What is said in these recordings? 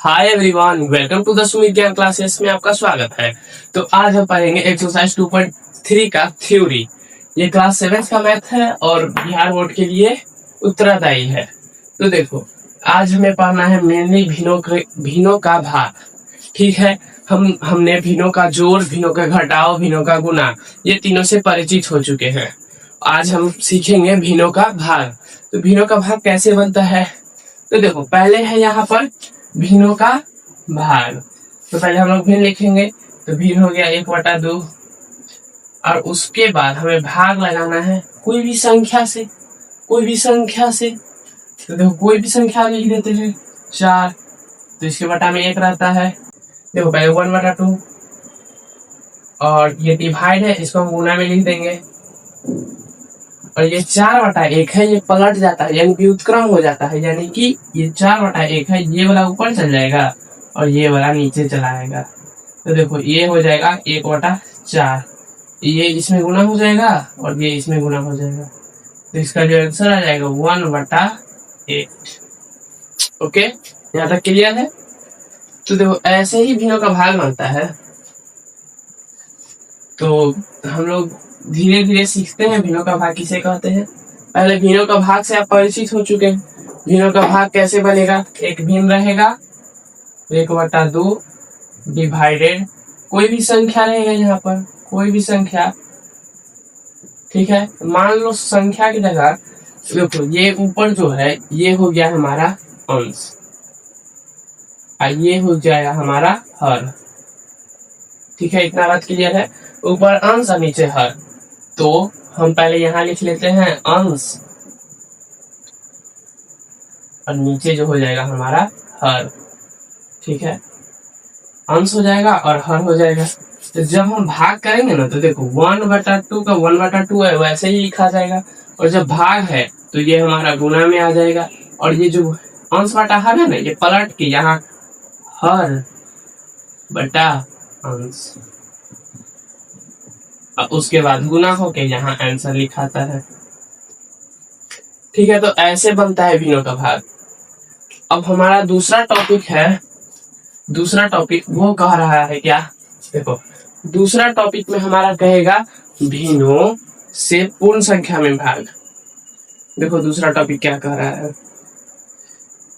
Hi everyone, welcome to the Sumit Gyan classes में आपका स्वागत है। तो आज हम पढ़ेंगे एक्सरसाइज 2.3 का थ्योरी। ये क्लास 7 का मैथ है और बिहार बोर्ड के लिए उत्तरदायी है। तो देखो, आज हमें पढ़ना है मेनली भिन्नों का भाग। ठीक है, हमने भिन्नों का जोड़, भिन्नों का घटाव, भिन्नों का गुणा, ये तीनों से परिचित हो चुके हैं। आज हम सीखेंगे भिन्नों का भाग। तो भिन्नों का भाग कैसे बनता है? तो देखो, पहले है यहाँ पर भिन्नों का भाग। तो पहले हम लोग भिन्न लिखेंगे, तो भिन्न हो गया 1/2 और उसके बाद हमें भाग लगाना है कोई भी संख्या से। तो देखो, कोई भी संख्या लिख देते हैं 4, तो इसके बटा में 1 रहता है। देखो पहले 1/2 और ये डिवाइड है, इसको हम गुना में लिख देंगे और ये 4/1 है, ये पलट जाता है यानी व्युत्क्रम हो जाता है, यानी कि ये 4/1 है, ये वाला ऊपर चल जाएगा और ये वाला नीचे चला आएगा। तो देखो ये हो जाएगा 1/4, ये इसमें गुना हो जाएगा और ये इसमें गुना हो जाएगा। तो इसका जो आंसर आ जाएगा 1/8। ओके, यहाँ तक क्लियर है? तो देखो ऐसे ही भिन्नों का भाग बनता है। तो हम लोग धीरे धीरे सीखते हैं भिन्नों का भाग किसे कहते हैं। पहले भिन्नों का भाग से आप परिचित हो चुके हैं। भिन्नों का भाग कैसे बनेगा? एक भिन्न रहेगा 1/2 डिवाइडेड कोई भी संख्या रहेगा, यहाँ पर कोई भी संख्या। ठीक है, मान लो संख्या की जगह देखो ये ऊपर जो है ये हो गया हमारा अंश और ये हो जाएगा हमारा हर। ठीक है, इतना बात क्लियर है? ऊपर अंश और नीचे हर। तो हम पहले यहाँ लिख लेते हैं अंश और नीचे जो हो जाएगा हमारा हर। ठीक है, अंश हो जाएगा और हर हो जाएगा। तो जब हम भाग करेंगे ना, तो देखो 1/2 का 1/2 है वैसे ही लिखा जाएगा, और जब भाग है तो ये हमारा गुना में आ जाएगा और ये जो अंश बटा हर है ना, ये पलट के यहाँ हर बटा अंश और उसके बाद गुना होके यहाँ आंसर लिखाता है। ठीक है, तो ऐसे बनता है भिन्नों का भाग। अब हमारा दूसरा टॉपिक है, दूसरा टॉपिक वो कह रहा है क्या? देखो दूसरा टॉपिक में हमारा कहेगा भिन्नों से पूर्ण संख्या में भाग। देखो दूसरा टॉपिक क्या कह रहा है?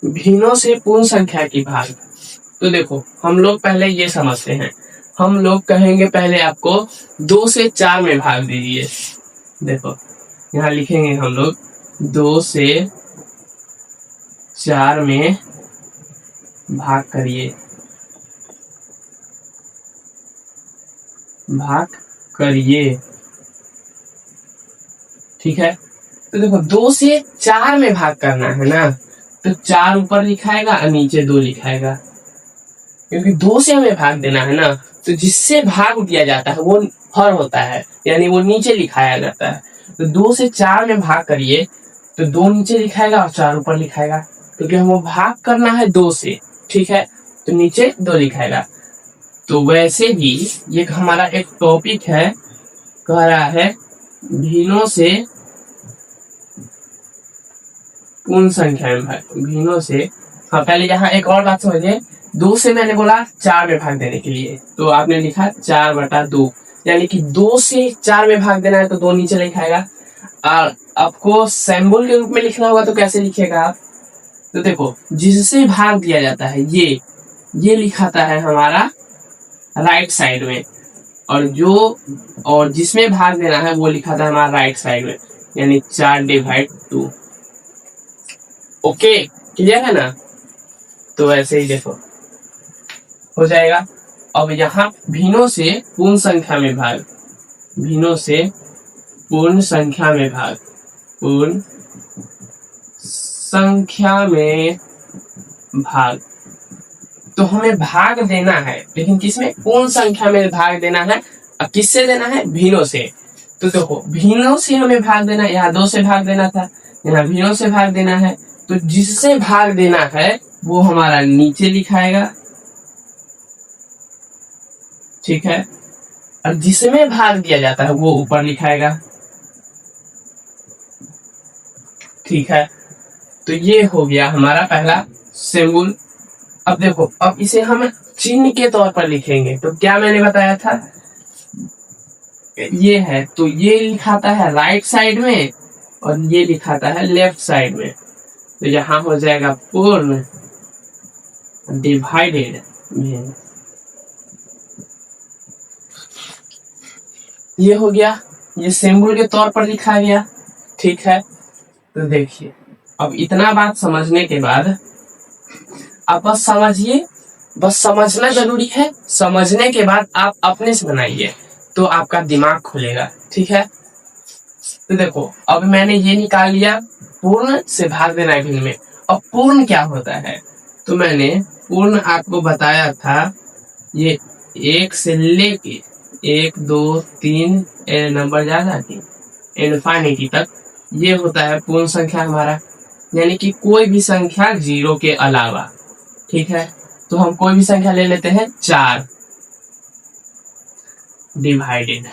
भिन्नों से पूर्ण संख्या की भाग। तो देखो हम लोग पहले ये समझते हैं। हम लोग कहेंगे पहले आपको 2 से 4 में भाग दीजिए। देखो यहाँ लिखेंगे हम लोग 2 से 4 में भाग करिए, ठीक है, तो देखो 2 से 4 में भाग करना है ना, तो 4 ऊपर लिखाएगा और नीचे 2 लिखाएगा, क्योंकि 2 से हमें भाग देना है ना। तो जिससे भाग दिया जाता है वो हर होता है, यानी वो नीचे लिखाया जाता है। तो 2 से 4 में भाग करिए तो 2 नीचे लिखाएगा और 4 ऊपर लिखाएगा, क्योंकि हमें भाग करना है 2 से। ठीक है, तो नीचे 2 लिखाएगा। तो वैसे ही ये हमारा एक टॉपिक है, कह रहा है भिन्नों से पूर्ण संख्या में भाग। भिन्नों से, हाँ पहले यहाँ एक और बात समझिए। 2 से मैंने बोला 4 में भाग देने के लिए, तो आपने लिखा 4/2, यानी कि 2 से 4 में भाग देना है तो 2 नीचे लिखाएगा। और आपको सिंबल के रूप में लिखना होगा तो कैसे लिखेगा आप? तो देखो जिससे भाग दिया जाता है ये लिखाता है हमारा राइट साइड में, और जिसमें भाग देना है वो लिखाता है हमारा राइट साइड में, यानी 4/2। ओके, क्लियर है ना? तो ऐसे ही देखो हो जाएगा। अब यहाँ भिन्नों से पूर्ण संख्या में भाग, भिन्नों से पूर्ण संख्या में भाग, पूर्ण संख्या में भाग। तो हमें भाग देना है, लेकिन किसमें? पूर्ण संख्या में भाग देना है। अब किससे देना है? भिन्नों से। तो देखो भिन्नों से हमें भाग देना है, यहाँ 2 से भाग देना था, यहाँ भिन्नों से भाग देना है। तो जिससे भाग देना है वो हमारा नीचे लिखाएगा, ठीक है, और जिसमें भाग दिया जाता है वो ऊपर लिखाएगा। ठीक है, तो ये हो गया हमारा पहला सिंबल अब देखो, अब इसे हम चिन्ह के तौर पर लिखेंगे। तो क्या मैंने बताया था, ये है तो ये लिखाता है राइट साइड में और ये लिखाता है लेफ्ट साइड में। तो यहाँ हो जाएगा पूर्ण डिवाइडेड भिन्न। ये हो गया, ये सिंबल के तौर पर लिखा गया। ठीक है, तो देखिए अब इतना बात समझने के बाद आप बस समझिए, बस समझना जरूरी है। समझने के बाद आप अपने से बनाइए तो आपका दिमाग खुलेगा। ठीक है, तो देखो अब मैंने ये निकाल लिया, पूर्ण से भाग देना है भिन्न में। अब पूर्ण क्या होता है, तो मैंने पूर्ण आपको बताया था, ये 1 से लेके 1 2 3 नंबर जा जाती इनफिनिटी तक, ये होता है पूर्ण संख्या हमारा, यानी कि कोई भी संख्या 0 के अलावा। ठीक है, तो हम कोई भी संख्या ले लेते हैं 4 डिवाइडेड।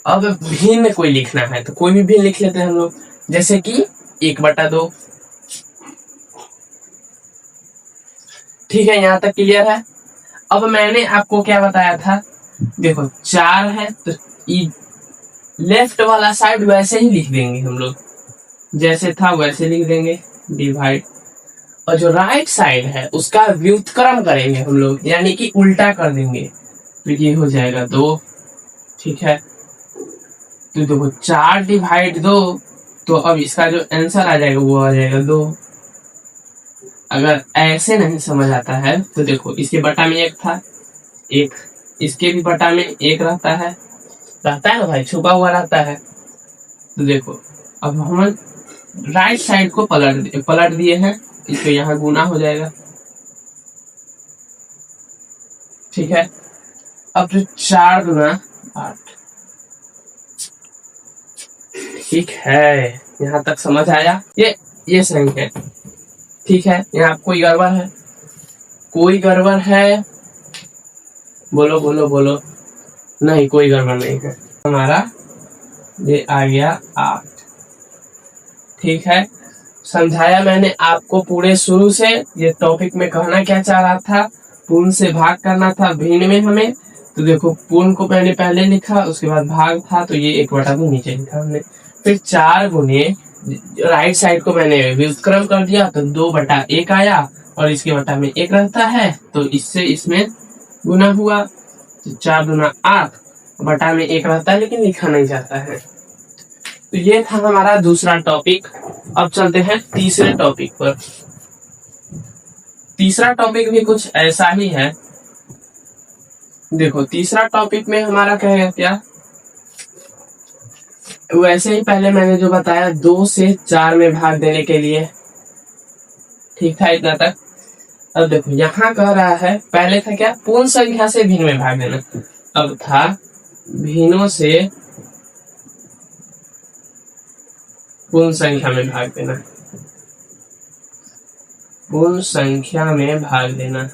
अब भिन्न कोई लिखना है तो कोई भी भिन्न लिख लेते हैं हम लोग, जैसे कि 1/2। ठीक है, यहाँ तक क्लियर है। अब मैंने आपको क्या बताया था, देखो 4 है तो लेफ्ट वाला साइड वैसे ही लिख देंगे हम लोग, जैसे था वैसे लिख देंगे डिवाइड, और जो राइट साइड है उसका व्युत्क्रम करेंगे हम लोग, यानी कि उल्टा कर देंगे, तो ये हो जाएगा 2। ठीक है, तो देखो 4 डिवाइड 2, तो अब इसका जो आंसर आ जाएगा वो आ जाएगा 2। अगर ऐसे नहीं समझ आता है तो देखो इसके बटा में 1 था, 1 इसके भी बटा में 1 रहता है ना भाई, छुपा हुआ रहता है। तो देखो अब हम राइट साइड को पलट दिए हैं, इसको यहाँ गुना हो जाएगा। ठीक है, अब जो 4 गुना 8। ठीक है, यहाँ तक समझ आया, ये संख्या। ठीक है, यहाँ कोई गड़बड़ है, कोई गड़बड़ है, बोलो बोलो बोलो, नहीं कोई गड़बड़ नहीं है। हमारा ये आ गया 8। ठीक है, समझाया मैंने आपको पूरे शुरू से, ये टॉपिक में कहना क्या चाह रहा था, पूर्ण से भाग करना था भिन्न में हमें। तो देखो पूर्ण को मैंने पहले लिखा, उसके बाद भाग था तो ये 1/2 नीचे लिखा हमने, फिर 4 गुने राइट साइड को मैंने व्युत्क्रम कर दिया तो 2/1 आया, और इसके बटा में 1 रहता है तो इससे इसमें गुना हुआ, तो 4 गुना 8, बटा में 1 रहता है लेकिन लिखा नहीं जाता है। तो ये था हमारा दूसरा टॉपिक। अब चलते हैं तीसरे टॉपिक पर। तीसरा टॉपिक भी कुछ ऐसा ही है। देखो तीसरा टॉपिक में हमारा कहेगा क्या, वैसे ही पहले मैंने जो बताया 2 से 4 में भाग देने के लिए। ठीक था इतना तक। अब देखो यहाँ कह रहा है, पहले था क्या, पूर्ण संख्या से भिन्न में भाग देना, अब था भिन्नों से पूर्ण संख्या में भाग देना, पूर्ण संख्या में भाग देना।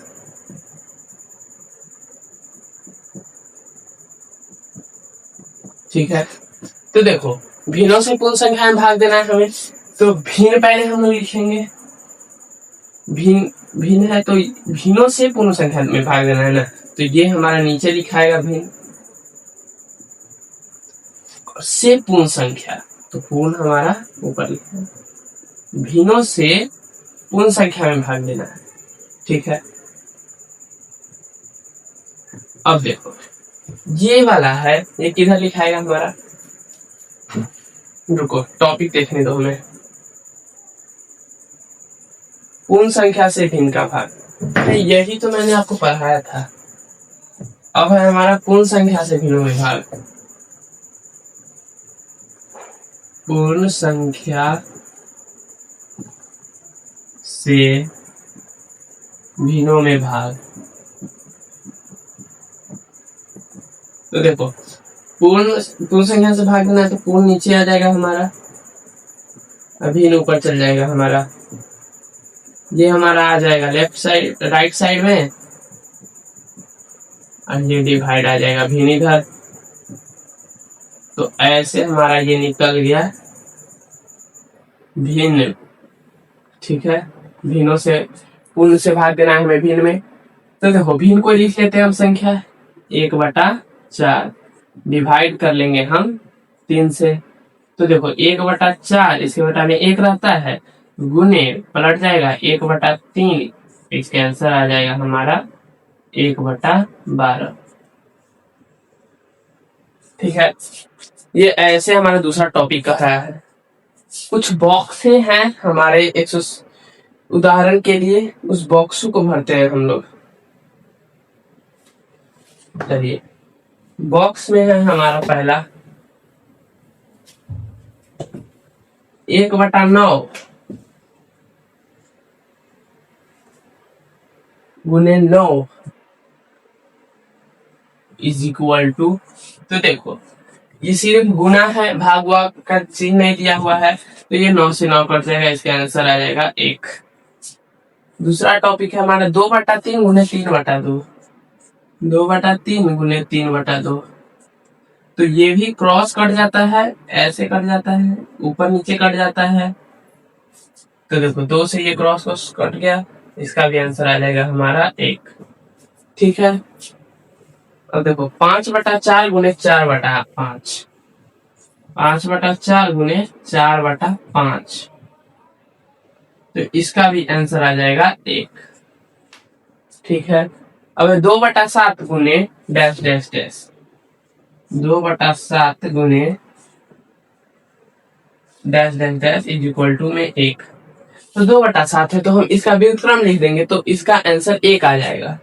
ठीक है, तो देखो भिन्नों से पूर्ण संख्या में भाग देना है हमें, तो भिन्न पहले हम लोग लिखेंगे, भिन्न है तो भिन्नों से पूर्ण संख्या में भाग देना है ना, तो ये हमारा नीचे लिखाएगा भिन्न से पूर्ण संख्या, तो पूर्ण हमारा ऊपर लिखा, भिन्नों से पूर्ण संख्या में भाग देना है। ठीक है, अब देखो ये वाला है, ये किधर लिखाएगा हमारा, रुको टॉपिक देखने दो हमें, पूर्ण संख्या से भिन्न का भाग, यही तो मैंने आपको पढ़ाया था। अब है हमारा पूर्ण संख्या से भिन्न में भाग, पूर्ण संख्या से भिन्नों में भाग। तो देखो पूर्ण संख्या से भाग देना है तो पूर्ण नीचे आ जाएगा हमारा, भिन्न ऊपर चल जाएगा हमारा, ये हमारा आ जाएगा लेफ्ट साइड राइट साइड में, और ये डिवाइड आ जाएगा भिन्न इधर। तो ऐसे हमारा ये निकल गया भिन्न। ठीक है, भिन्नों से पूर्ण से भाग देना है हमें भिन्न में। तो देखो भिन्न को लिख लेते हैं हम संख्या 1/4 डिवाइड कर लेंगे हम 3 से। तो देखो 1/4 इसके बटा में 1 रहता है, गुने पलट जाएगा 1/3, इसका आंसर आ जाएगा हमारा 1/12। ठीक है, ये ऐसे हमारा दूसरा टॉपिक का है। कुछ बॉक्से हैं हमारे उदाहरण के लिए उस बॉक्स को भरते हैं हम लोग। चलिए बॉक्स में है हमारा पहला 1/9 गुने 9 इज इक्वल टू, तो देखो ये सिर्फ गुना है, भाग वाग का चिन्ह नहीं दिया हुआ है, तो ये 9 से 9 कट जाएगा, इसका आंसर आ जाएगा 1। दूसरा टॉपिक है हमारा 2/3 गुने 3/2, 2/3 गुने 3/2। तो ये भी क्रॉस कट जाता है, ऐसे कट जाता है, ऊपर नीचे कट जाता है। तो देखो 2 से ये क्रॉस कट गया, इसका भी आंसर आ जाएगा हमारा 1। ठीक है, अब देखो 5/4 गुने 4/5, 5/4 गुने 4/5, तो इसका भी आंसर आ जाएगा 1। ठीक है, अब 2/7 गुने डैश डैश डैश, 2/7 गुने dash dash dash is equal to में 1। तो 2/7 है, तो हम इसका व्युत्क्रम लिख देंगे, तो इसका आंसर 1 आ जाएगा,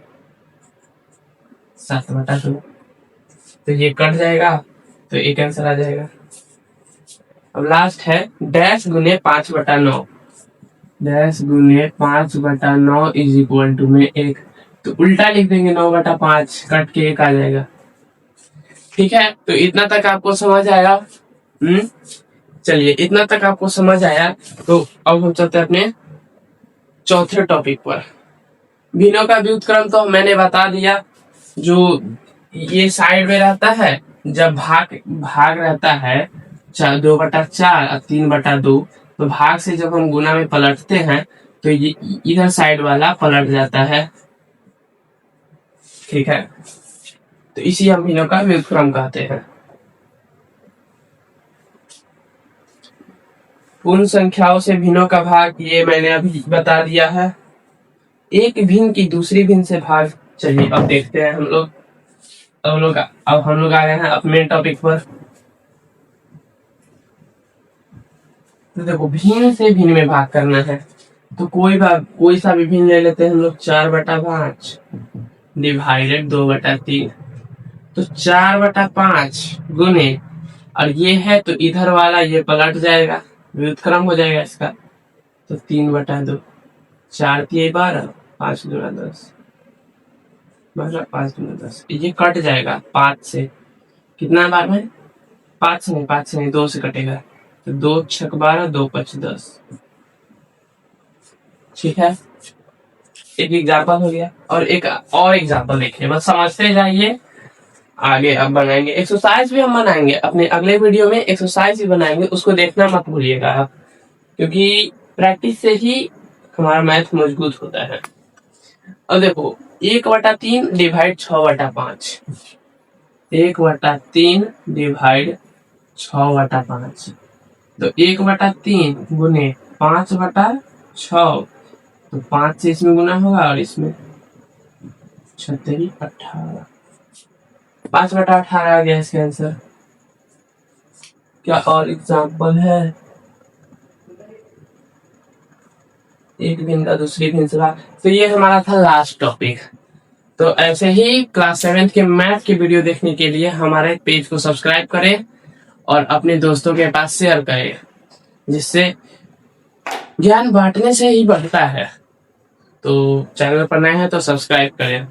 7/2। तो ये कट जाएगा, तो 1 आंसर आ जाएगा। अब लास्ट है डैश गुने 5/9, डैश गुने 5/9 इज इक्वल टू में 1। तो उल्टा लिख देंगे, 9/5 कट के 1 आ जाएगा। ठीक है, तो इतना तक आपको समझ आया। चलिए इतना तक आपको समझ आया, तो अब हम चलते हैं अपने चौथे टॉपिक पर। भिन्नों का व्युत्क्रम तो मैंने बता दिया, जो ये साइड में रहता है, जब भाग रहता है 2/4 और 3/2, तो भाग से जब हम गुना में पलटते हैं तो ये इधर साइड वाला पलट जाता है। ठीक है, तो इसी हम भिन्नों का व्युत्क्रम कहते हैं। पूर्ण संख्याओं से भिन्नों का भाग ये मैंने अभी बता दिया है। एक भिन्न की दूसरी भिन्न से भाग, चलिए अब देखते हैं हम लोग। अब हम लोग आ गए हैं अपने टॉपिक पर। तो देखो भिन्न से भिन्न में भाग करना है, तो कोई सा भी भिन्न ले लेते हैं हम लोग। 4/5 डिवाइडेड 2/3, तो 4/5 गुने, और ये है तो इधर वाला ये पलट जाएगा, व्युत्क्रम हो जाएगा इसका, तो 3/2, 4 × 12, 5 × 10, 12 5 × 10, ये कट जाएगा 5 से। कितना बार में 5 नहीं 2 से कटेगा, तो 2 × 6 = 12, 2 × 5 = 10। ठीक है, एक एग्जाम्पल हो गया, और एक और एग्जाम्पल देखिए, बस समझते जाइए। आगे अब बनाएंगे एक्सरसाइज भी, हम बनाएंगे अपने अगले वीडियो में, एक्सरसाइज भी बनाएंगे, उसको देखना मत भूलिएगा आप, क्योंकि प्रैक्टिस से ही हमारा मैथ मजबूत होता है। अब देखो 1/3 डिवाइड 6/5, 1/3 डिवाइड 6/5, तो 1/3 गुने 5/6, तो 5 से इसमें गुना होगा और इसमें 36 18, 5/18 आ गया इसका आंसर। क्या और एग्जाम्पल है? एक भिन्न का दूसरी भिन्न से भाग। तो ये हमारा था लास्ट टॉपिक। तो ऐसे ही क्लास 7 के मैथ की वीडियो देखने के लिए हमारे पेज को सब्सक्राइब करें और अपने दोस्तों के पास शेयर करें, जिससे ज्ञान बांटने से ही बढ़ता है। तो चैनल पर नए हैं तो सब्सक्राइब करें।